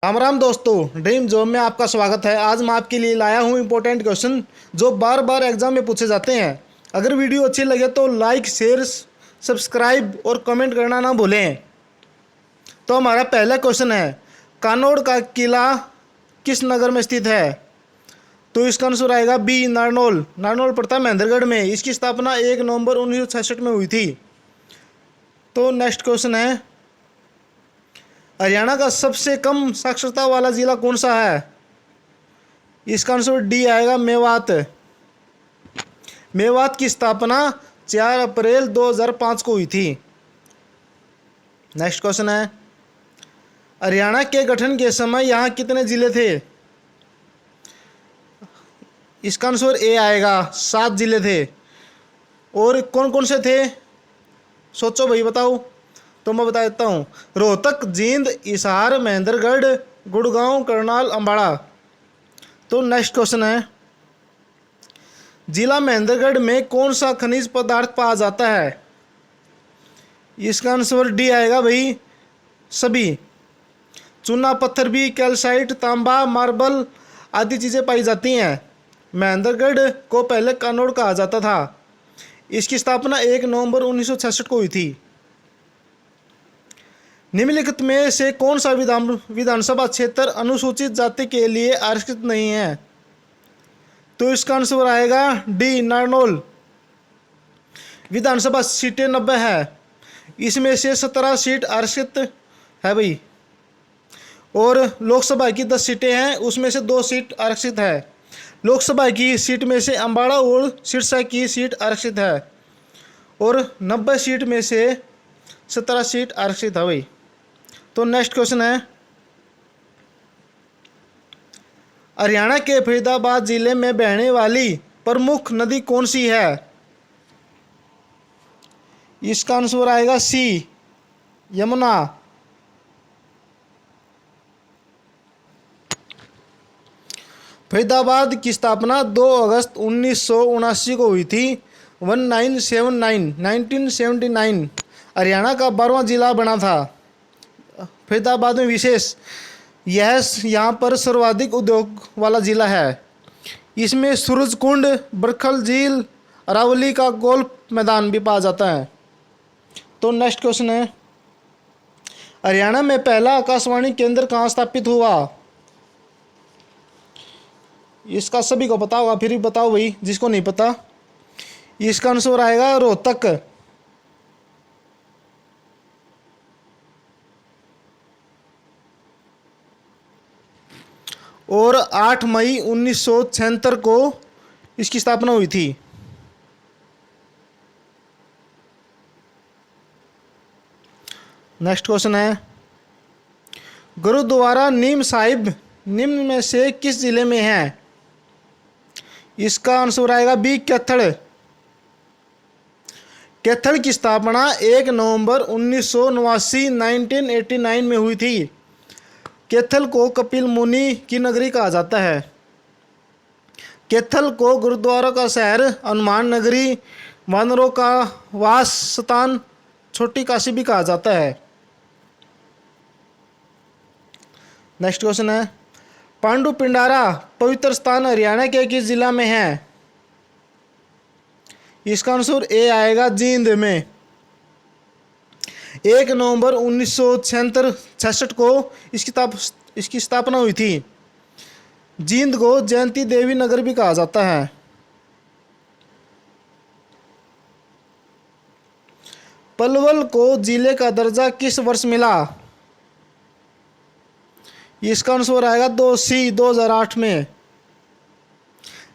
राम राम दोस्तों, dream job में आपका स्वागत है। आज मैं आपके लिए लाया हूँ इंपॉर्टेंट क्वेश्चन जो बार बार एग्जाम में पूछे जाते हैं। अगर वीडियो अच्छी लगे तो लाइक, शेयर, सब्सक्राइब और कमेंट करना ना भूलें। तो हमारा पहला क्वेश्चन है, कानौड़ का किला किस नगर में स्थित है? तो इसका आंसर आएगा बी, नारनौल। नारनौल पड़ता है महेंद्रगढ़ में। इसकी स्थापना 1 नवंबर 1966 में हुई थी। तो नेक्स्ट क्वेश्चन है, हरियाणा का सबसे कम साक्षरता वाला जिला कौन सा है? इसका आंसर डी आएगा, मेवात। मेवात की स्थापना 4 अप्रैल 2005 को हुई थी। नेक्स्ट क्वेश्चन है, हरियाणा के गठन के समय यहाँ कितने जिले थे? इसका आंसर ए आएगा, 7 जिले थे। और कौन कौन से थे? सोचो भाई, बताओ। तो मैं बता देता हूँ, रोहतक, जींद, हिसार, महेंद्रगढ़, गुड़गांव, करनाल, अम्बाड़ा। तो नेक्स्ट क्वेश्चन है, जिला महेंद्रगढ़ में कौन सा खनिज पदार्थ पाया जाता है? इसका आंसर डी आएगा भाई, सभी। चूना पत्थर भी, कैल्साइट, तांबा, मार्बल आदि चीज़ें पाई जाती हैं। महेंद्रगढ़ को पहले कानौड़ कहा जाता था। इसकी स्थापना 1 नवंबर 1966 को हुई थी। निम्नलिखित में से कौन सा विधानसभा क्षेत्र अनुसूचित जाति के लिए आरक्षित नहीं है? तो इसका आंसर आएगा डी, नारनौल। विधानसभा सीटें 90 है, इसमें से 17 सीट आरक्षित है भाई। और लोकसभा की 10 सीटें हैं, उसमें से 2 सीट आरक्षित है। लोकसभा की सीट में से अम्बाड़ा और सिरसा की सीट आरक्षित है। और 90 सीट में से 17 सीट आरक्षित है भाई। तो नेक्स्ट क्वेश्चन है, हरियाणा के फरीदाबाद जिले में बहने वाली प्रमुख नदी कौन सी है? इसका आंसर आएगा सी, यमुना। फरीदाबाद की स्थापना 2 अगस्त 1979 को हुई थी। 1979 हरियाणा का 12वां जिला बना था। फरीदाबाद में विशेष यह यहाँ पर सर्वाधिक उद्योग वाला जिला है। इसमें सूरजकुंड, बरखल झील, अरावली का गोल्फ मैदान भी पाया जाता है। तो नेक्स्ट क्वेश्चन है, हरियाणा में पहला आकाशवाणी केंद्र कहाँ स्थापित हुआ? इसका सभी को पता होगा, फिर भी बताओ भाई जिसको नहीं पता। इसका आंसर आएगा रोहतक। और 8 मई 1976 को इसकी स्थापना हुई थी। नेक्स्ट क्वेश्चन है, गुरुद्वारा नीम साहिब निम्न में से किस जिले में है? इसका आंसर आएगा बी, कैथल। कैथल की स्थापना 1 नवंबर 1989 में हुई थी। कैथल को कपिल मुनि की नगरी कहा जाता है। कैथल को गुरुद्वारा का शहर, हनुमान नगरी, वानरों का वास स्थान, छोटी काशी भी कहा जाता है। नेक्स्ट क्वेश्चन है, पांडु पिंडारा पवित्र स्थान हरियाणा के किस जिला में है? इसका आंसर ए आएगा, जींद में। 1 नवंबर 1966 को इसकी स्थापना हुई थी। जींद को जयंती देवी नगर भी कहा जाता है। पलवल को जिले का दर्जा किस वर्ष मिला? इसका आंसर आएगा 2008 में।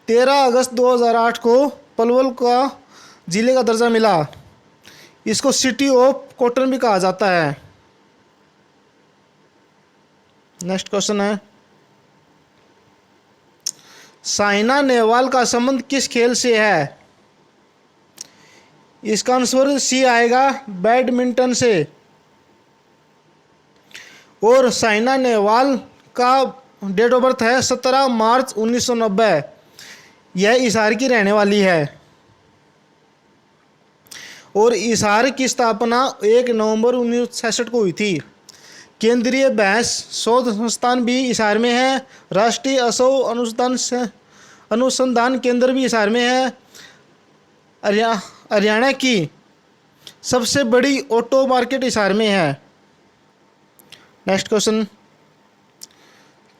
13 अगस्त 2008 को पलवल का जिले का दर्जा मिला। इसको सिटी ऑफ कॉटन भी कहा जाता है। नेक्स्ट क्वेश्चन है, साइना नेहवाल का संबंध किस खेल से है? इसका आंसर सी आएगा, बैडमिंटन से। और साइना नेहवाल का डेट ऑफ बर्थ है 17 मार्च 1990। यह हिसार की रहने वाली है। और हिसार की स्थापना 1 नवंबर 1966 को हुई थी। केंद्रीय बहस शोध संस्थान भी हिसार में है। राष्ट्रीय असो अनुसंधान केंद्र भी हिसार में है। हरियाणा की सबसे बड़ी ऑटो मार्केट हिसार में है। नेक्स्ट क्वेश्चन,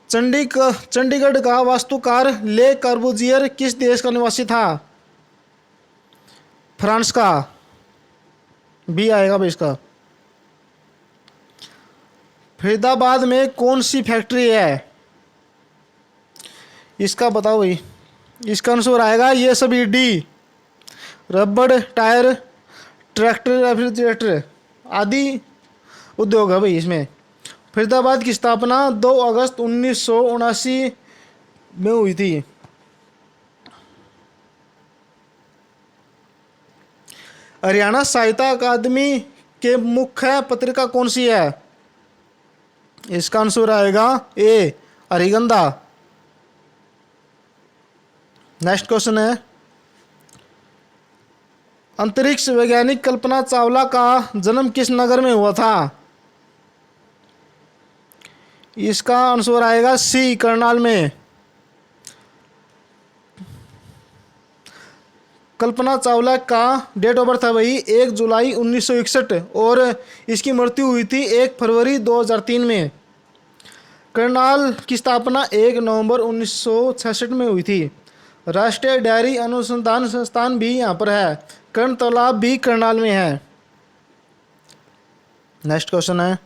चंडीगढ़ का वास्तुकार ले कॉर्बुजियर किस देश का निवासी था? फ्रांस का। बी आएगा भाई इसका। फरीदाबाद में कौन सी फैक्ट्री है? इसका बताओ भाई। इसका आंसर आएगा ये सभी डी। रबड़, टायर, ट्रैक्टर, रेफ्रिजरेटर आदि उद्योग है भाई इसमें। फरीदाबाद की स्थापना 2 अगस्त 1979 में हुई थी। हरियाणा साहित्य अकादमी के मुख्य पत्रिका कौन सी है? इसका आंसर आएगा ए अरिगंधा। नेक्स्ट क्वेश्चन है, अंतरिक्ष वैज्ञानिक कल्पना चावला का जन्म किस नगर में हुआ था? इसका आंसर आएगा सी करनाल में। कल्पना चावला का डेट ऑफ बर्थ है भाई 1 जुलाई 1961 और इसकी मृत्यु हुई थी 1 फरवरी 2003 में। करनाल की स्थापना 1 नवंबर 1966 में हुई थी। राष्ट्रीय डेयरी अनुसंधान संस्थान भी यहाँ पर है। कर्ण तालाब भी करनाल में है। नेक्स्ट क्वेश्चन है,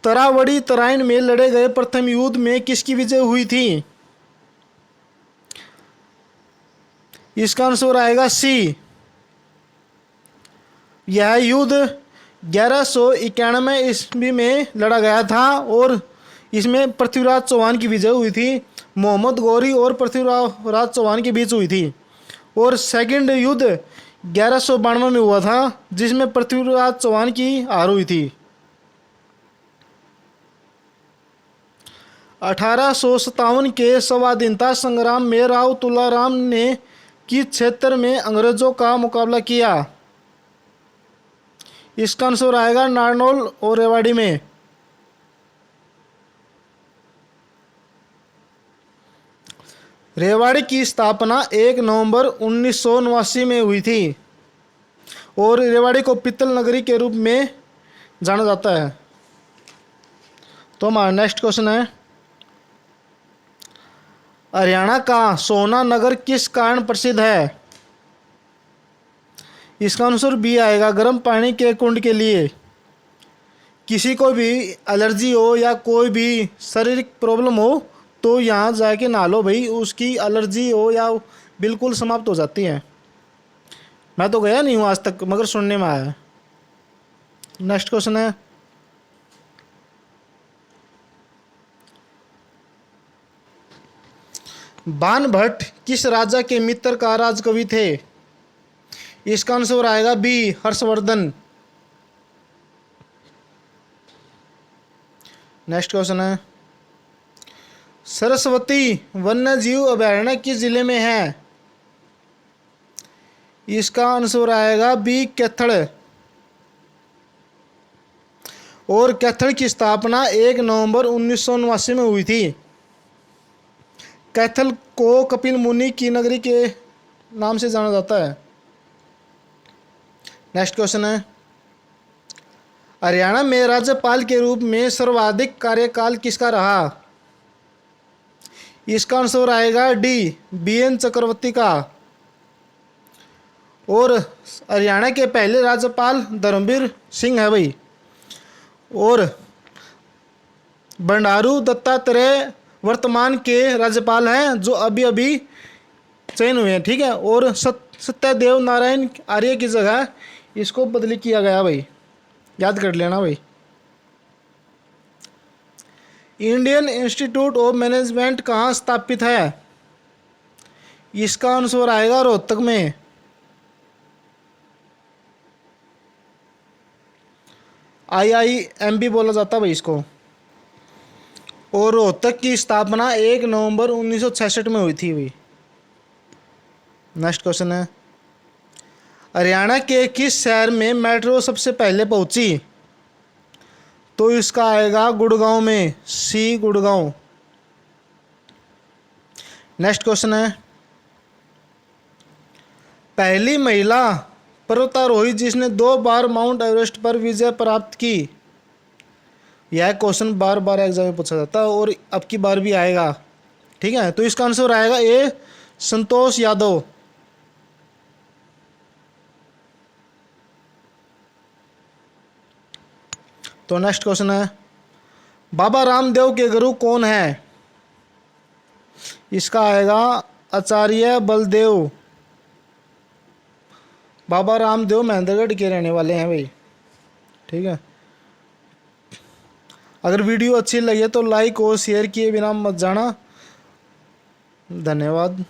तरावड़ी तराइन में लड़े गए प्रथम युद्ध में किसकी विजय हुई थी? इसका आंसर आएगा सी। यह युद्ध 1191 ईस्वी में लड़ा गया था और इसमें पृथ्वीराज चौहान की विजय हुई थी। मोहम्मद गौरी और पृथ्वीराज चौहान के बीच हुई थी। और सेकंड युद्ध 1192 में हुआ था जिसमें पृथ्वीराज चौहान की हार हुई थी। 1857 के स्वाधीनता संग्राम में राव तुलाराम ने किस क्षेत्र में अंग्रेजों का मुकाबला किया? इसका आंसर आएगा नारनौल और रेवाड़ी में। रेवाड़ी की स्थापना 1 नवंबर 1989 में हुई थी और रेवाड़ी को पित्तल नगरी के रूप में जाना जाता है। तो हमारा नेक्स्ट क्वेश्चन है, हरियाणा का सोना नगर किस कारण प्रसिद्ध है? इसका आंसर बी आएगा गर्म पानी के कुंड के लिए। किसी को भी एलर्जी हो या कोई भी शारीरिक प्रॉब्लम हो तो यहाँ जाके नहा लो भाई, उसकी एलर्जी हो या बिल्कुल समाप्त हो जाती है। मैं तो गया नहीं हूँ आज तक मगर सुनने में आया है। नेक्स्ट क्वेश्चन है, बाणभट्ट किस राजा के मित्र का राजकवि थे? इसका आंसर आएगा बी हर्षवर्धन। नेक्स्ट क्वेश्चन है, सरस्वती वन्यजीव अभयारण्य किस जिले में है? इसका आंसर आएगा बी कैथल। और कैथल की स्थापना 1 नवंबर 1989 में हुई थी। कैथल को कपिल मुनि की नगरी के नाम से जाना जाता है। नेक्स्ट क्वेश्चन है, हरियाणा में राज्यपाल के रूप में सर्वाधिक कार्यकाल किसका रहा? इसका आंसर आएगा डी BN चक्रवर्ती का। और हरियाणा के पहले राज्यपाल धर्मवीर सिंह है भाई। और बंडारू दत्तात्रेय वर्तमान के राज्यपाल हैं जो अभी अभी चयन हुए हैं, ठीक है। और सत्यदेव नारायण आर्य की जगह इसको बदली किया गया भाई, याद कर लेना भाई। इंडियन इंस्टीट्यूट ऑफ मैनेजमेंट कहाँ स्थापित है? इसका आंसर आएगा रोहतक में। IIM भी बोला जाता है भाई इसको। और रोहतक की स्थापना 1 नवंबर 1966 में हुई थी भाई। नेक्स्ट क्वेश्चन है, हरियाणा के किस शहर में मेट्रो सबसे पहले पहुंची? तो इसका आएगा गुड़गांव में, सी गुड़गांव। नेक्स्ट क्वेश्चन है, पहली महिला पर्वतारोही जिसने 2 बार माउंट एवरेस्ट पर विजय प्राप्त की। यह क्वेश्चन बार बार एग्जाम में पूछा जाता है और अब की बार भी आएगा, ठीक है। तो इसका आंसर आएगा ए, संतोष यादव। तो नेक्स्ट क्वेश्चन है, बाबा रामदेव के गुरु कौन है। इसका आएगा आचार्य बलदेव। बाबा रामदेव महेंद्रगढ़ के रहने वाले हैं भाई, ठीक है। अगर वीडियो अच्छी लगे तो लाइक और शेयर किए बिना मत जाना। धन्यवाद।